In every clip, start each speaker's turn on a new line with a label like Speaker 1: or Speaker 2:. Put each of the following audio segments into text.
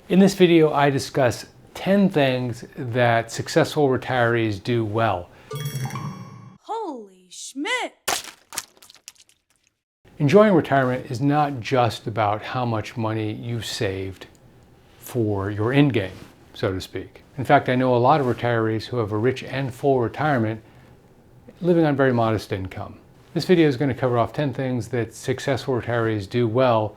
Speaker 1: In this video, I discuss 10 things that successful retirees do well.
Speaker 2: Holy Schmidt!
Speaker 1: Enjoying retirement is not just about how much money you've saved for your end game, so to speak. In fact, I know a lot of retirees who have a rich and full retirement living on very modest income. This video is going to cover off 10 things that successful retirees do well,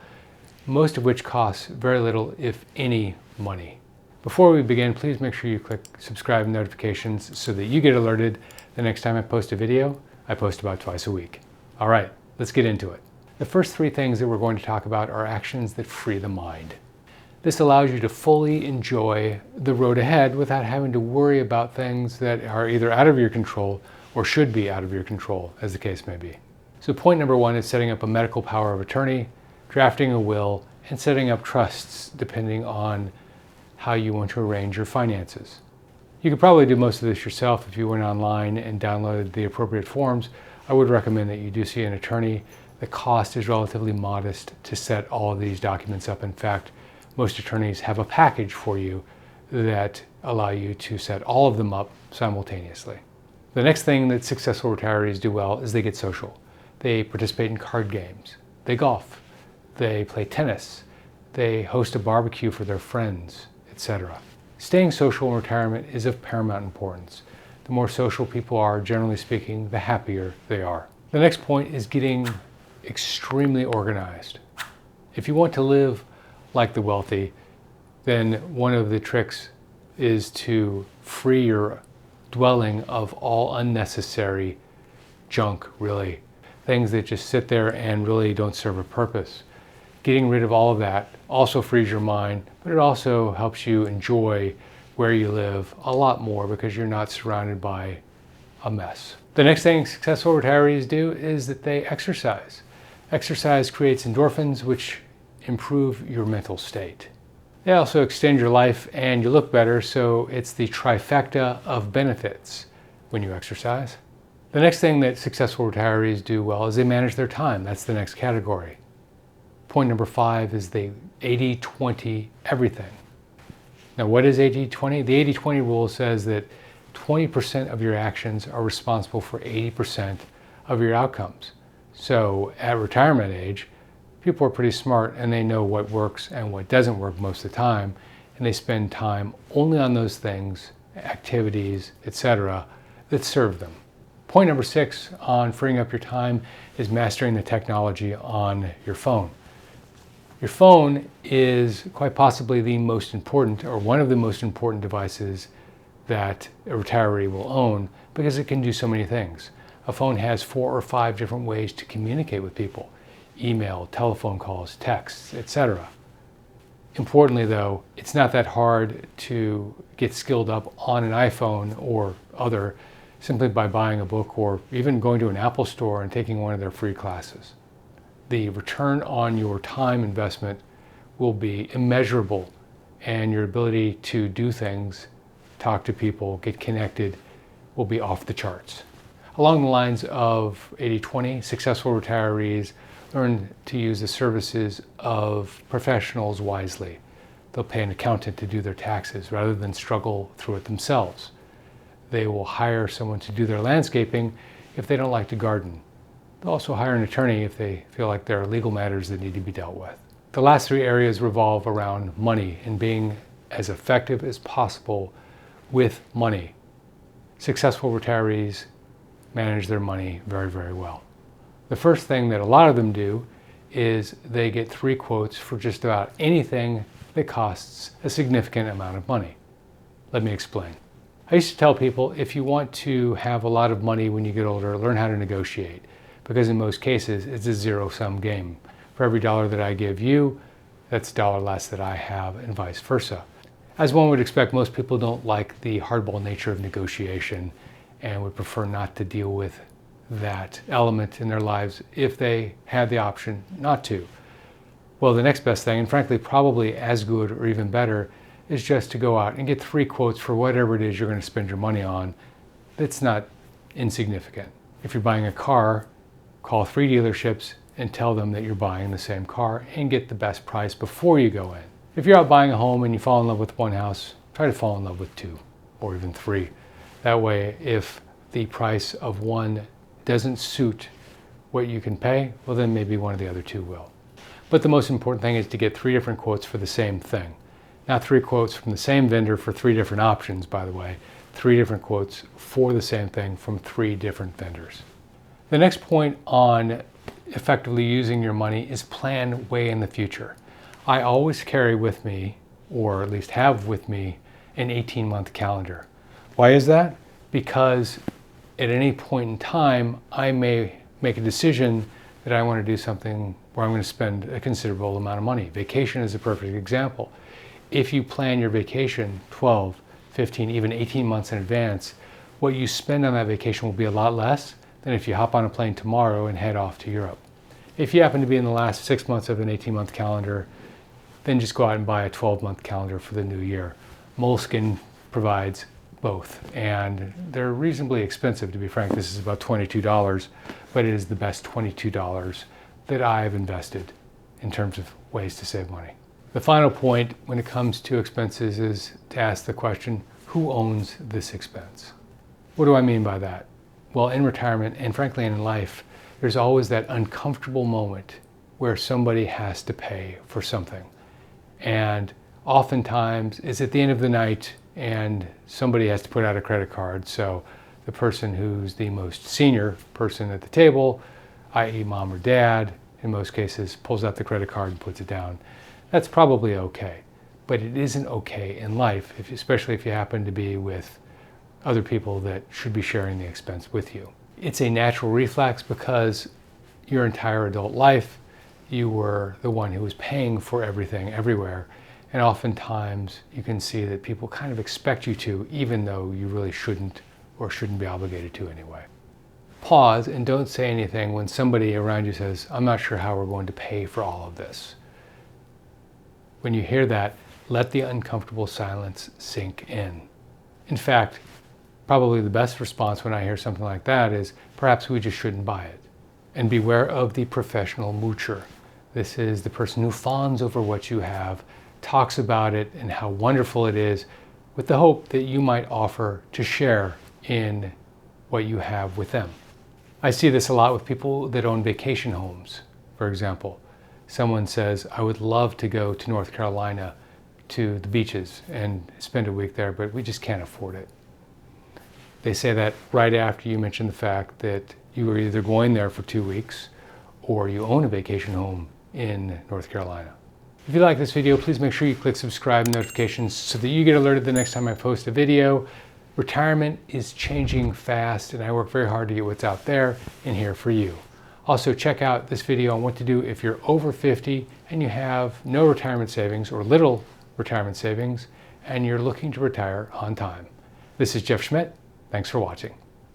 Speaker 1: most of which costs very little, if any, money. Before we begin, please make sure you click subscribe and notifications so that you get alerted the next time I post a video. I post about twice a week. All right, let's get into it. The first 3 things that we're going to talk about are actions that free the mind. This allows you to fully enjoy the road ahead without having to worry about things that are either out of your control or should be out of your control, as the case may be. So point number 1 is setting up a medical power of attorney, drafting a will, and setting up trusts depending on how you want to arrange your finances. You could probably do most of this yourself if you went online and downloaded the appropriate forms. I would recommend that you do see an attorney. The cost is relatively modest to set all of these documents up. In fact, most attorneys have a package for you that allow you to set all of them up simultaneously. The next thing that successful retirees do well is they get social. They participate in card games, they golf, they play tennis, they host a barbecue for their friends, etc. Staying social in retirement is of paramount importance. The more social people are, generally speaking, the happier they are. The next point is getting extremely organized. If you want to live like the wealthy, then one of the tricks is to free your dwelling of all unnecessary junk, really. Things that just sit there and really don't serve a purpose. Getting rid of all of that also frees your mind, but it also helps you enjoy where you live a lot more because you're not surrounded by a mess. The next thing successful retirees do is that they exercise. Exercise creates endorphins, which improve your mental state. They also extend your life and you look better, so it's the trifecta of benefits when you exercise. The next thing that successful retirees do well is they manage their time. That's the next category. Point number 5 is they 80-20 everything. Now, what is 80-20? The 80-20 rule says that 20% of your actions are responsible for 80% of your outcomes. So at retirement age, people are pretty smart and they know what works and what doesn't work most of the time, and they spend time only on those things, activities, etc., that serve them. Point number 6 on freeing up your time is mastering the technology on your phone. Your phone is quite possibly the most important, or one of the most important devices that a retiree will own because it can do so many things. A phone has 4 or 5 different ways to communicate with people: email, telephone calls, texts, etc. Importantly though, it's not that hard to get skilled up on an iPhone or other simply by buying a book or even going to an Apple store and taking one of their free classes. The return on your time investment will be immeasurable, and your ability to do things, talk to people, get connected will be off the charts. Along the lines of 80-20, successful retirees learn to use the services of professionals wisely. They'll pay an accountant to do their taxes rather than struggle through it themselves. They will hire someone to do their landscaping if they don't like to garden. They'll also hire an attorney if they feel like there are legal matters that need to be dealt with. The last 3 areas revolve around money and being as effective as possible with money. Successful retirees manage their money very, very well. The first thing that a lot of them do is they get 3 quotes for just about anything that costs a significant amount of money. Let me explain. I used to tell people, if you want to have a lot of money when you get older, learn how to negotiate, because in most cases it's a zero-sum game. For every dollar that I give you, that's a dollar less that I have, and vice versa. As one would expect, most people don't like the hardball nature of negotiation and would prefer not to deal with that element in their lives if they had the option not to. Well, the next best thing, and frankly probably as good or even better, is just to go out and get 3 quotes for whatever it is you're going to spend your money on. That's not insignificant. If you're buying a car, call 3 dealerships and tell them that you're buying the same car and get the best price before you go in. If you're out buying a home and you fall in love with one house, try to fall in love with two or even three. That way, if the price of one doesn't suit what you can pay, well then maybe one of the other two will. But the most important thing is to get 3 different quotes for the same thing. Not 3 quotes from the same vendor for 3 different options, by the way. 3 different quotes for the same thing from 3 different vendors. The next point on effectively using your money is plan way in the future. I always carry with me, or at least have with me, an 18-month calendar. Why is that? Because at any point in time, I may make a decision that I want to do something where I'm going to spend a considerable amount of money. Vacation is a perfect example. If you plan your vacation 12, 15, even 18 months in advance, what you spend on that vacation will be a lot less than if you hop on a plane tomorrow and head off to Europe. If you happen to be in the last 6 months of an 18-month calendar, then just go out and buy a 12-month calendar for the new year. Moleskine provides both, and they're reasonably expensive, to be frank. This is about $22, but it is the best $22 that I've invested in terms of ways to save money. The final point when it comes to expenses is to ask the question, who owns this expense? What do I mean by that? Well, in retirement, and frankly in life, there's always that uncomfortable moment where somebody has to pay for something. And oftentimes it's at the end of the night and somebody has to put out a credit card. So the person who's the most senior person at the table, i.e. mom or dad, in most cases, pulls out the credit card and puts it down. That's probably okay, but it isn't okay in life, especially if you happen to be with other people that should be sharing the expense with you. It's a natural reflex because your entire adult life, you were the one who was paying for everything everywhere. And oftentimes you can see that people kind of expect you to, even though you really shouldn't or shouldn't be obligated to anyway. Pause and don't say anything when somebody around you says, I'm not sure how we're going to pay for all of this. When you hear that, let the uncomfortable silence sink in. In fact, probably the best response when I hear something like that is, perhaps we just shouldn't buy it. And beware of the professional moocher. This is the person who fawns over what you have, talks about it and how wonderful it is, with the hope that you might offer to share in what you have with them. I see this a lot with people that own vacation homes, for example. Someone says, I would love to go to North Carolina to the beaches and spend a week there, but we just can't afford it. They say that right after you mention the fact that you are either going there for 2 weeks or you own a vacation home in North Carolina. If you like this video, please make sure you click subscribe and notifications so that you get alerted the next time I post a video. Retirement is changing fast and I work very hard to get what's out there and here for you. Also, check out this video on what to do if you're over 50 and you have no retirement savings or little retirement savings and you're looking to retire on time. This is Jeff Schmidt. Thanks for watching.